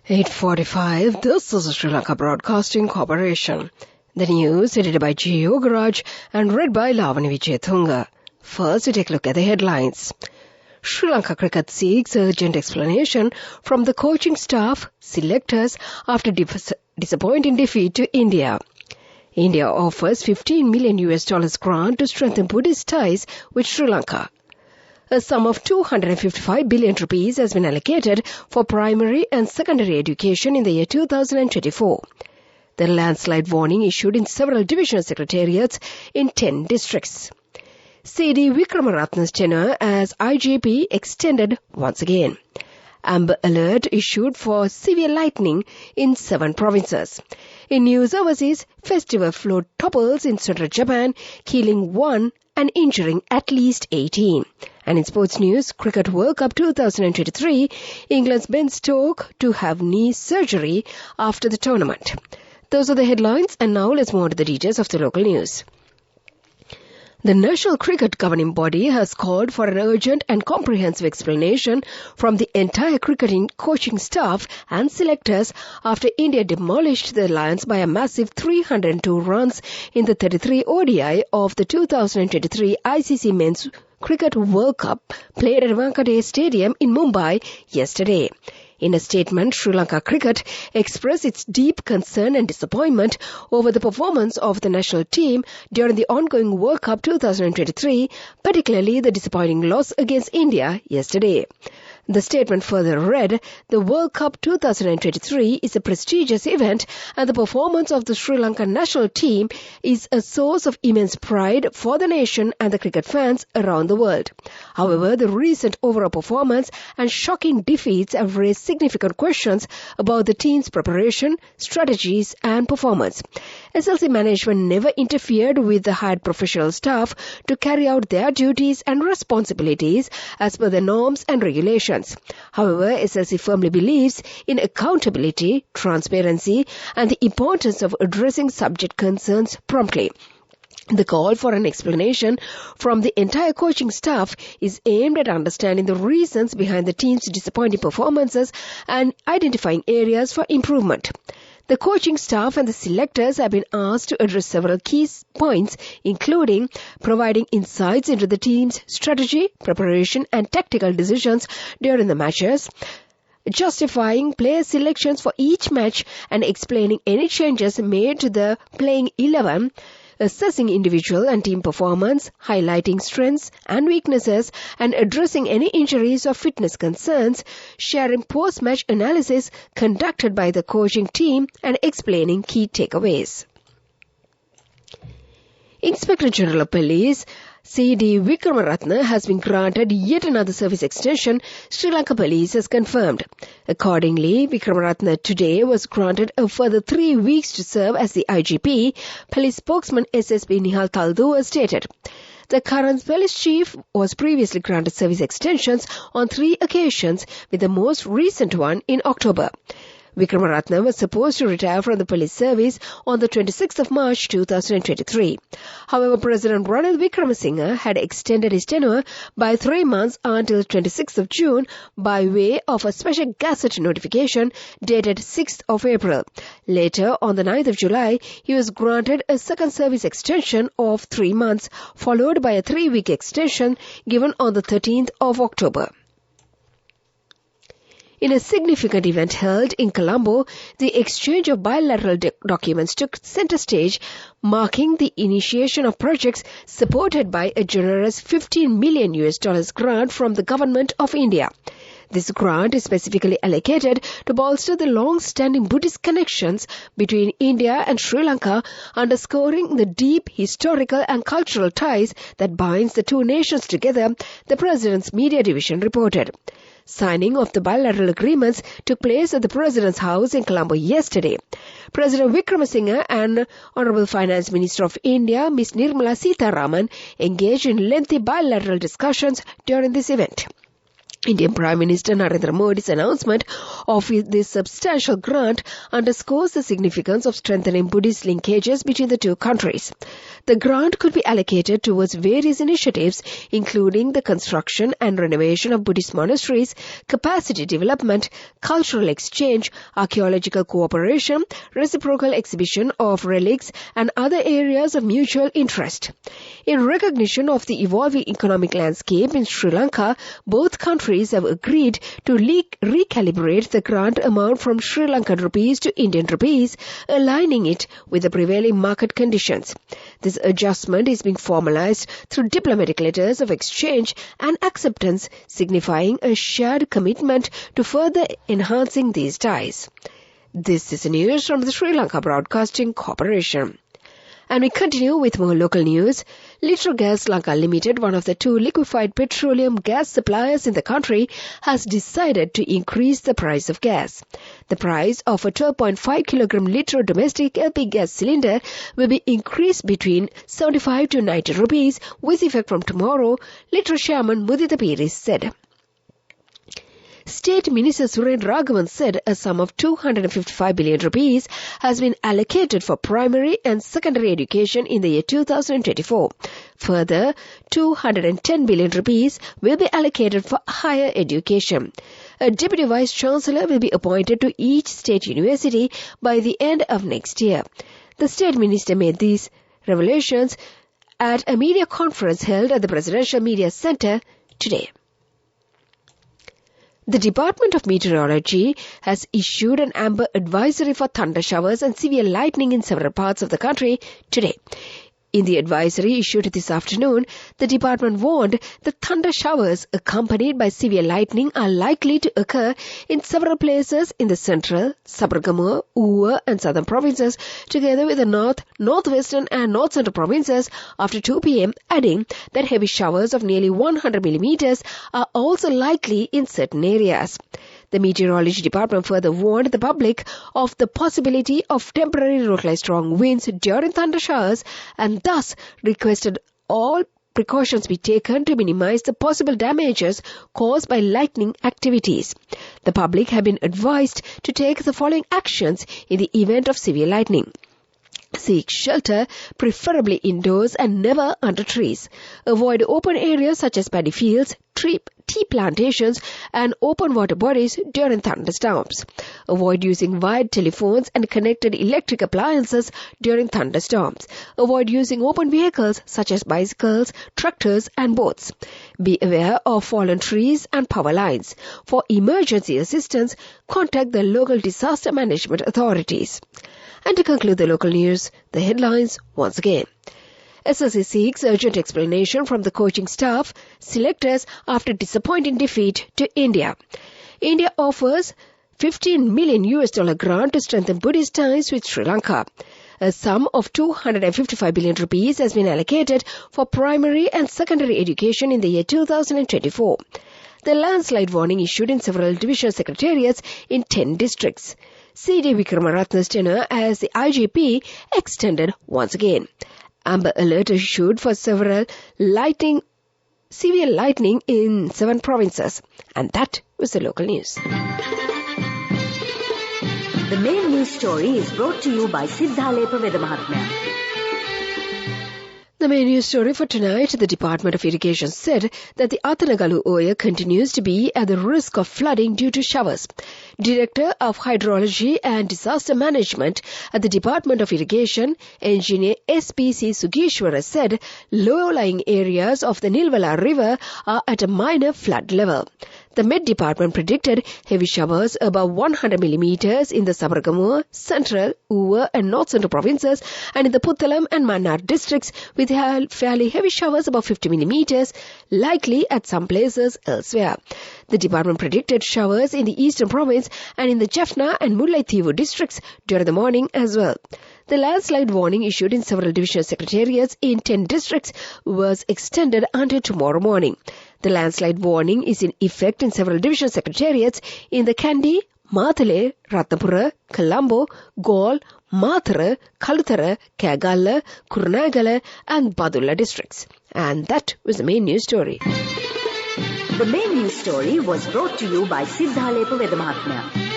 8:45. This is Sri Lanka Broadcasting Corporation. The news edited by G. Yogaraj and read by Lavani Vijayathunga. First, we take a look at the headlines. Sri Lanka cricket seeks urgent explanation from the coaching staff, selectors after disappointing defeat to India. India offers $15 million grant to strengthen Buddhist ties with Sri Lanka. A sum of 255 billion rupees has been allocated for primary and secondary education in the year 2024. The landslide warning issued in several divisional secretariats in 10 districts. C.D. Vikramaratne's tenure as IGP extended once again. Amber alert issued for severe lightning in 7 provinces. In news overseas, festival flood topples in central Japan, killing 1 and injuring at least 18. And in sports news, Cricket World Cup 2023, England's Ben Stokes to have knee surgery after the tournament. Those are the headlines, and now let's move on to the details of the local news. The National Cricket Governing Body has called for an urgent and comprehensive explanation from the entire cricketing coaching staff and selectors after India demolished the Lions by a massive 302 runs in the 33 ODI of the 2023 ICC Men's Cricket World Cup played at Wankhede Stadium in Mumbai yesterday. In a statement, Sri Lanka Cricket expressed its deep concern and disappointment over the performance of the national team during the ongoing World Cup 2023, particularly the disappointing loss against India yesterday. The statement further read, "The World Cup 2023 is a prestigious event and the performance of the Sri Lankan national team is a source of immense pride for the nation and the cricket fans around the world. However, the recent overall performance and shocking defeats have raised significant questions about the team's preparation, strategies and performance. SLC management never interfered with the hired professional staff to carry out their duties and responsibilities as per the norms and regulations. However, SLC firmly believes in accountability, transparency, and the importance of addressing subject concerns promptly. The call for an explanation from the entire coaching staff is aimed at understanding the reasons behind the team's disappointing performances and identifying areas for improvement. The coaching staff and the selectors have been asked to address several key points, including providing insights into the team's strategy, preparation and tactical decisions during the matches, justifying player selections for each match and explaining any changes made to the playing 11, assessing individual and team performance, highlighting strengths and weaknesses, and addressing any injuries or fitness concerns, sharing post-match analysis conducted by the coaching team, and explaining key takeaways. Inspector General of Police C.D. Vikramaratne has been granted yet another service extension, Sri Lanka Police has confirmed. Accordingly, Vikramaratne today was granted a further 3 weeks to serve as the IGP, police spokesman SSB Nihal Taldua stated. The current police chief was previously granted service extensions on 3 occasions, with the most recent one in October. Vikramaratne was supposed to retire from the police service on the 26th of March 2023. However, President Ranil Wickremesinghe had extended his tenure by 3 months until 26th of June by way of a special gazette notification dated 6th of April. Later, on the 9th of July, he was granted a second service extension of 3 months, followed by a 3-week extension given on the 13th of October. In a significant event held in Colombo, the exchange of bilateral documents took center stage, marking the initiation of projects supported by a generous $15 million grant from the Government of India. This grant is specifically allocated to bolster the long-standing Buddhist connections between India and Sri Lanka, underscoring the deep historical and cultural ties that binds the two nations together, the President's media division reported. Signing of the bilateral agreements took place at the President's house in Colombo yesterday. President Wickremesinghe and Honorable Finance Minister of India, Ms. Nirmala Sitharaman, engaged in lengthy bilateral discussions during this event. Indian Prime Minister Narendra Modi's announcement of this substantial grant underscores the significance of strengthening Buddhist linkages between the two countries. The grant could be allocated towards various initiatives, including the construction and renovation of Buddhist monasteries, capacity development, cultural exchange, archaeological cooperation, reciprocal exhibition of relics, and other areas of mutual interest. In recognition of the evolving economic landscape in Sri Lanka, both countries have agreed to recalibrate the grant amount from Sri Lankan rupees to Indian rupees, aligning it with the prevailing market conditions. This adjustment is being formalized through diplomatic letters of exchange and acceptance, signifying a shared commitment to further enhancing these ties. This is news from the Sri Lanka Broadcasting Corporation. And we continue with more local news. Litro Gas Lanka Limited, one of the two liquefied petroleum gas suppliers in the country, has decided to increase the price of gas. The price of a 12.5 kilogram Litro domestic LP gas cylinder will be increased between 75 to 90 rupees with effect from tomorrow, Litro Chairman Mudita Piris said. State Minister Suren Raghavan said a sum of 255 billion rupees has been allocated for primary and secondary education in the year 2024. Further, 210 billion rupees will be allocated for higher education. A Deputy Vice Chancellor will be appointed to each state university by the end of next year. The State Minister made these revelations at a media conference held at the Presidential Media Centre today. The Department of Meteorology has issued an amber advisory for thunder showers and severe lightning in several parts of the country today. In the advisory issued this afternoon, the department warned that thunder showers accompanied by severe lightning are likely to occur in several places in the central, Sabaragamuwa, Uva and southern provinces, together with the north, northwestern and north central provinces after 2 p.m., adding that heavy showers of nearly 100 millimeters are also likely in certain areas. The Meteorology Department further warned the public of the possibility of temporary localized strong winds during thunder showers and thus requested all precautions be taken to minimize the possible damages caused by lightning activities. The public have been advised to take the following actions in the event of severe lightning. Seek shelter, preferably indoors and never under trees. Avoid open areas such as paddy fields, tea plantations and open water bodies during thunderstorms. Avoid using wired telephones and connected electric appliances during thunderstorms. Avoid using open vehicles such as bicycles, tractors and boats. Be aware of fallen trees and power lines. For emergency assistance, contact the local disaster management authorities. And to conclude the local news, the headlines once again. SLC seeks urgent explanation from the coaching staff, selectors after disappointing defeat to India. India offers $15 million grant to strengthen Buddhist ties with Sri Lanka. A sum of 255 billion rupees has been allocated for primary and secondary education in the year 2024. The landslide warning issued in several divisional secretariats in 10 districts. C.D. Vikramaratne's tenure as the IGP extended once again. Amber alert issued for severe lightning in 7 provinces. And that was the local news. The main news story is brought to you by Sinhala Vedamahatmya. The main news story for tonight, the Department of Irrigation said that the Athanagalu Oya continues to be at the risk of flooding due to showers. Director of Hydrology and Disaster Management at the Department of Irrigation, Engineer SPC Sugishwara said low-lying areas of the Nilvala River are at a minor flood level. The Met Department predicted heavy showers above 100 millimeters in the Sabaragamuwa, Central, Uva and North Central provinces and in the Puttalam and Mannar districts with fairly heavy showers above 50 millimeters, likely at some places elsewhere. The department predicted showers in the Eastern Province and in the Jaffna and Mullaitivu districts during the morning as well. The landslide warning issued in several divisional secretariats in 10 districts was extended until tomorrow morning. The landslide warning is in effect in several divisional secretariats in the Kandy, Mathale, Ratnapura, Colombo, Gaul, Mathura, Kalutara, Kagala, Kurunagala and Badulla districts. And that was the main news story. The main news story was brought to you by Sinhala Vedamahatmya.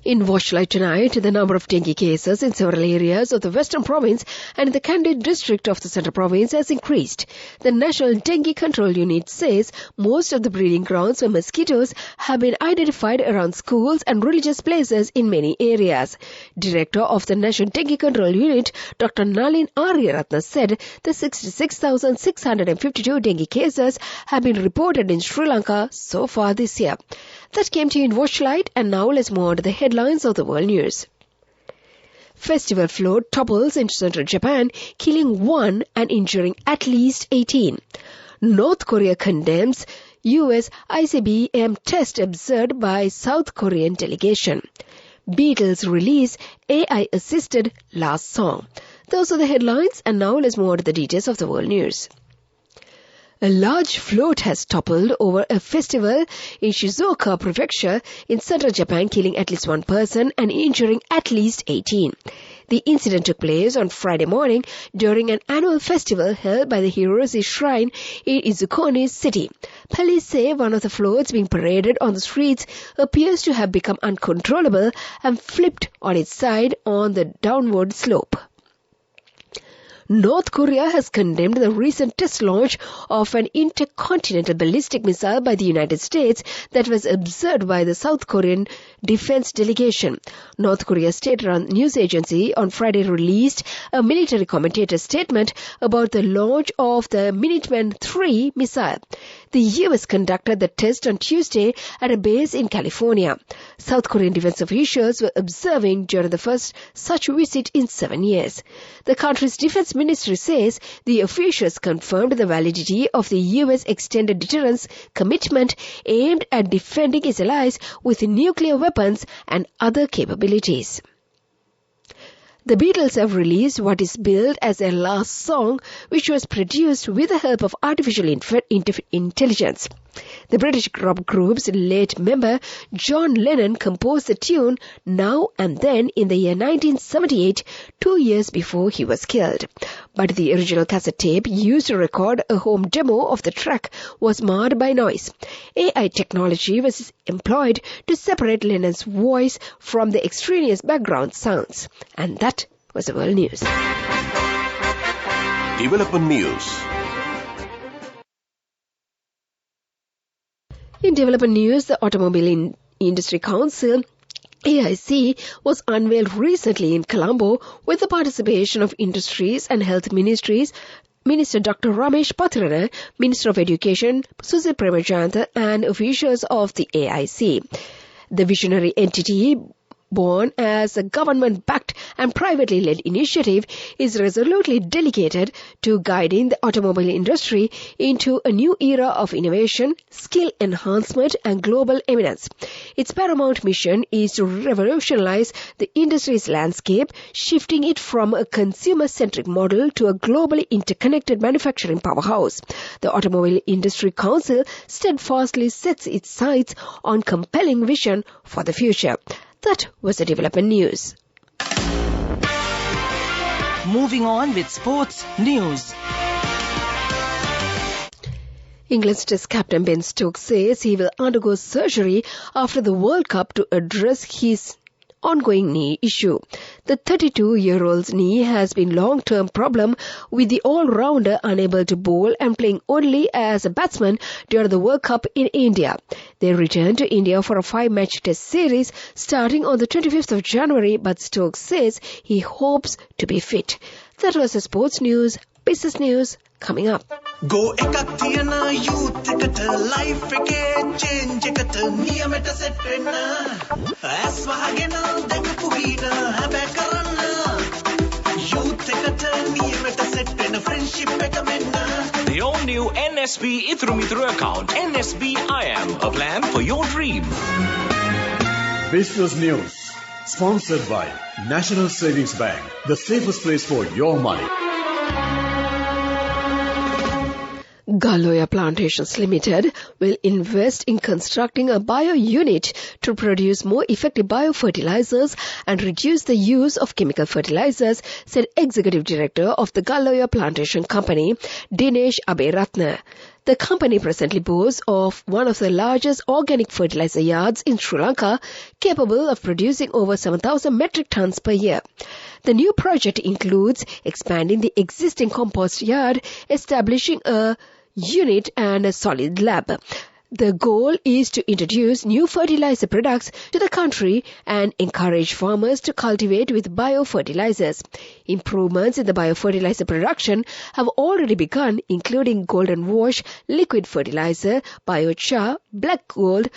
In Washlight tonight, the number of dengue cases in several areas of the Western Province and in the Kandy district of the Central Province has increased. The National Dengue Control Unit says most of the breeding grounds for mosquitoes have been identified around schools and religious places in many areas. Director of the National Dengue Control Unit, Dr. Nalin Aryaratna, said the 66,652 dengue cases have been reported in Sri Lanka so far this year. That came to you in Watchlight, and now let's move on to the headlines of the world news. Festival float topples in central Japan, killing 1 and injuring at least 18. North Korea condemns US ICBM test observed by South Korean delegation. Beatles release AI-assisted last song. Those are the headlines, and now let's move on to the details of the world news. A large float has toppled over a festival in Shizuoka Prefecture in central Japan, killing at least 1 person and injuring at least 18. The incident took place on Friday morning during an annual festival held by the Hirose Shrine in Izukone City. Police say one of the floats being paraded on the streets appears to have become uncontrollable and flipped on its side on the downward slope. North Korea has condemned the recent test launch of an intercontinental ballistic missile by the United States that was observed by the South Korean defense delegation. North Korea's state-run news agency on Friday released a military commentator statement about the launch of the Minuteman III missile. The U.S. conducted the test on Tuesday at a base in California. South Korean defense officials were observing during the first such visit in 7 years. The country's defense ministry says the officials confirmed the validity of the U.S. extended deterrence commitment aimed at defending its allies with nuclear weapons and other capabilities. The Beatles have released what is billed as their last song, which was produced with the help of artificial intelligence. The British rock group's late member John Lennon composed the tune Now and Then in the year 1978, 2 years before he was killed. But the original cassette tape used to record a home demo of the track was marred by noise. AI technology was employed to separate Lennon's voice from the extraneous background sounds. And that was the world news. Development news. In development news, the Automobile Industry Council AIC was unveiled recently in Colombo with the participation of Industries and Health Ministries, Minister Dr. Ramesh Patrana, Minister of Education Susil Premajanta, and officials of the AIC. The visionary entity, born as a government-backed and privately led initiative, is resolutely dedicated to guiding the automobile industry into a new era of innovation, skill enhancement, and global eminence. Its paramount mission is to revolutionize the industry's landscape, shifting it from a consumer-centric model to a globally interconnected manufacturing powerhouse. The Automobile Industry Council steadfastly sets its sights on compelling vision for the future. That was the development news. Moving on with sports news. England's Test captain Ben Stokes says he will undergo surgery after the World Cup to address his ongoing knee issue. The 32-year-old's knee has been a long-term problem, with the all-rounder unable to bowl and playing only as a batsman during the World Cup in India. They return to India for a 5-match test series starting on the 25th of January, but Stokes says he hopes to be fit. That was the sports news. Business news coming up. Go ekak thiyana youth eකට life එකේ change එකට නියමෙට set වෙන්න ඇස් වහගෙන දැකපු වීන හැබැ කරන්න youth එකට නියමෙට set වෙන්න friendship එක මෙන්න. The all-new NSB Ithru Mithru account, NSB IAM, a plan for your dream. Business news, sponsored by National Savings Bank, the safest place for your money. Galloya Plantations Limited will invest in constructing a bio-unit to produce more effective biofertilizers and reduce the use of chemical fertilizers, said Executive Director of the Galloya Plantation Company, Dinesh Aberatna. The company presently boasts of one of the largest organic fertilizer yards in Sri Lanka, capable of producing over 7,000 metric tons per year. The new project includes expanding the existing compost yard, establishing a unit and a solid lab. The goal is to introduce new fertilizer products to the country and encourage farmers to cultivate with biofertilizers. Improvements in the biofertilizer production have already begun, including golden wash, liquid fertilizer, biochar, black gold,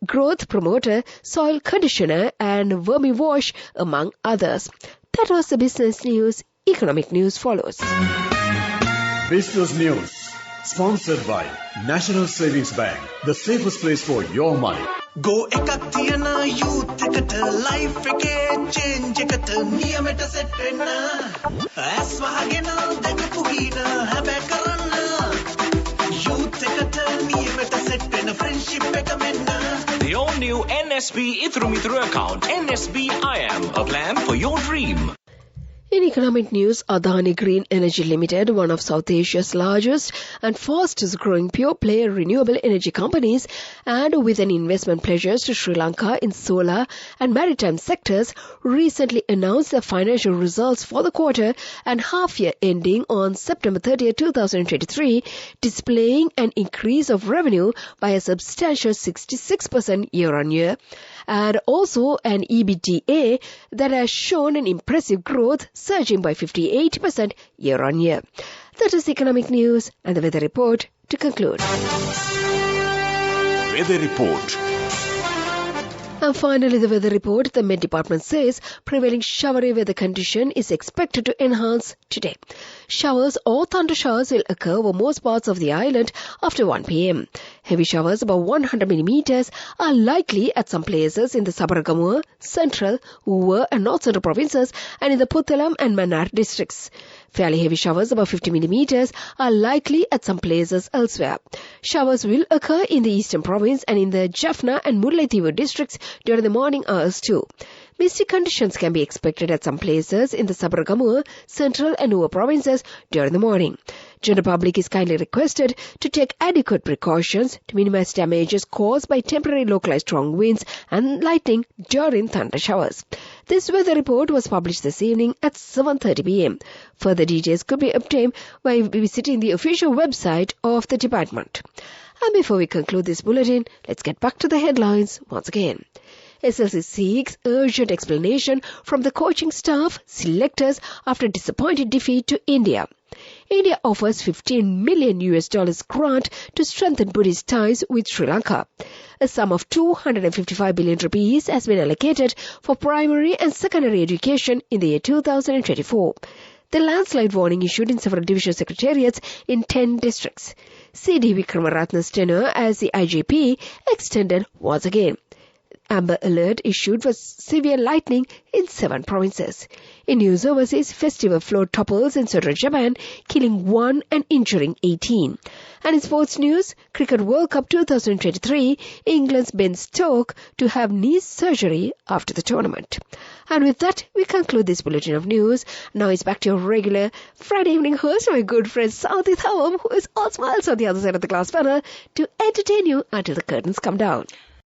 growth promoter, soil conditioner and vermi-wash, among others. That was the business news. Economic news follows. Business News. Sponsored by National Savings Bank, the safest place for your money. Go එකක් තියන youth එකට life එකේ change එකට නියමෙට set වෙන්න ඇස් වහගෙන දැකපු හින හැබැ කරන්න youth එකට නියමෙට set වෙන friendship එක මෙන්න The all-new NSB Ithru account, NSB IM, a plan for your dream. In economic news, Adani Green Energy Limited, one of South Asia's largest and fastest growing pure-play renewable energy companies, and with an investment pledges to Sri Lanka in solar and maritime sectors, recently announced their financial results for the quarter and half-year ending on September 30, 2023, displaying an increase of revenue by a substantial 66% year-on-year, and also an EBITDA that has shown an impressive growth, surging by 58% year-on-year. That is economic news and the weather report to conclude. Weather report. And finally, the weather report. The Met Department says prevailing showery weather condition is expected to enhance today. Showers or thunder showers will occur over most parts of the island after 1 p.m. Heavy showers above 100 millimeters are likely at some places in the Sabaragamuwa, Central, Uva and North Central provinces and in the Puttalam and Mannar districts. Fairly heavy showers above 50 millimeters are likely at some places elsewhere. Showers will occur in the Eastern Province and in the Jaffna and Mullaitivu districts during the morning hours too. Misty conditions can be expected at some places in the Sabaragamuwa, Central and Uva provinces during the morning. General public is kindly requested to take adequate precautions to minimize damages caused by temporary localized strong winds and lightning during thunder showers. This weather report was published this evening at 7:30 p.m. Further details could be obtained by visiting the official website of the department. And before we conclude this bulletin, let's get back to the headlines once again. SLC seeks urgent explanation from the coaching staff, selectors after disappointing defeat to India. India offers $15 million grant to strengthen Buddhist ties with Sri Lanka. A sum of 255 billion rupees has been allocated for primary and secondary education in the year 2024. The landslide warning issued in several division secretariats in 10 districts. C.D. Vikramaratne's tenure as the IGP extended once again. Amber alert issued for severe lightning in 7 provinces. In news overseas, festival floor topples in Central Japan, killing 1 and injuring 18. And in sports news, Cricket World Cup 2023, England's Ben Stokes to have knee surgery after the tournament. And with that, we conclude this bulletin of news. Now it's back to your regular Friday evening host, my good friend Saudi Thawam, who is all smiles on the other side of the glass panel to entertain you until the curtains come down.